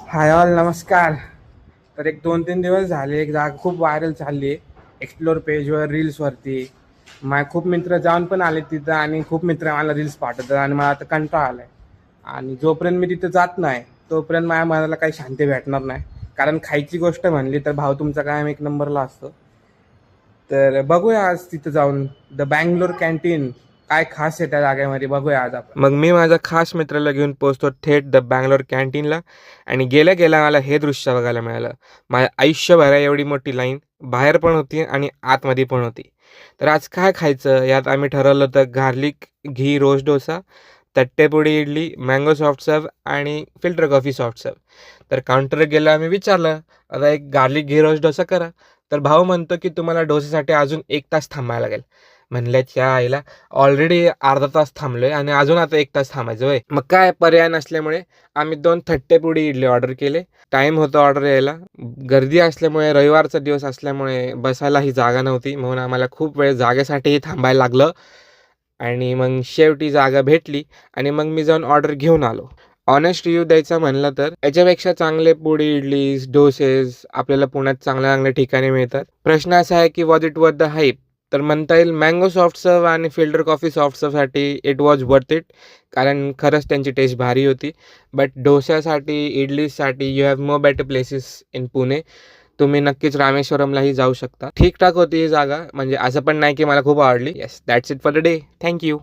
Hi all नमस्कार. तर एक 2-3 दिवस झाले एक जागा खूप व्हायरल चालली आहे एक्सप्लोर पेजवर रील्सवरती. खूप मित्र जाऊन पण आले तिथं आणि खूप मित्र मला रील्स पाठवतात आणि मला आता कंटाळा आला आहे. आणि जोपर्यंत मी तिथं जात नाही तोपर्यंत माझ्या मनाला काही शांती भेटणार नाही. कारण खायची गोष्ट म्हणली तर भाऊ तुमचा कायम एक नंबरला असतो. तर बघूया आज तिथं जाऊन द बँगलोर कॅन्टीन काय खास आहे त्या जागेमध्ये बघूया आज आपण. मग मी माझ्या खास मित्राला घेऊन पोहोचतो थेट द बँगलोर कॅन्टीनला. आणि गेल्या गेल्या मला हे दृश्य बघायला मिळालं. माझ्या आयुष्यभरा एवढी मोठी लाईन बाहेर पण होती आणि आतमध्ये पण होती. तर आज काय खायचं यात आम्ही ठरवलं होतं गार्लिक घी रोज डोसा, तट्टेपुडी इडली, मँगो सॉफ्ट सर्व आणि फिल्टर कॉफी सॉफ्ट सर्व. तर काउंटरवर गेलं आम्ही विचारलं, आता एक गार्लिक घी रोज डोसा करा. तर भाऊ म्हणतो की तुम्हाला डोसेसाठी अजून 1 तास थांबायला लागेल. म्हणलं त्या आईला ऑलरेडी अर्धा तास थांबलोय आणि अजून आता 1 तास थांबायचं होय. मग काय पर्याय नसल्यामुळे आम्ही 2 थट्टेपुडी इडली ऑर्डर केले. टाईम होता ऑर्डर यायला. गर्दी असल्यामुळे रविवारचा दिवस असल्यामुळे बसायलाही जागा नव्हती, म्हणून आम्हाला खूप वेळ जागेसाठीही थांबायला लागलं. आणि मग शेवटी जागा भेटली आणि मग मी जाऊन ऑर्डर घेऊन आलो. ऑनेस्ट रिव्ह्यू द्यायचा म्हणलं तर याच्यापेक्षा चांगले पोळी इडलीज डोसेस आपल्याला पुण्यात चांगल्या चांगल्या ठिकाणी मिळतात. प्रश्न असा आहे की was it worth the hype? तर म्हणता येईल मँगो सॉफ्ट सर्व आणि फिल्टर कॉफी सॉफ्ट सर्वसाठी इट वॉज वर्थ इट, कारण खरंच त्यांची टेस्ट भारी होती. बट डोस्यासाठी इडलीसाठी you have more better places in Pune. तुम्ही नक्कीच रामेश्वरमलाही जाऊ शकता. ठीकठाक होती ही जागा, म्हणजे असं पण नाही की मला खूप आवडली. Yes, that's it for the day. Thank you.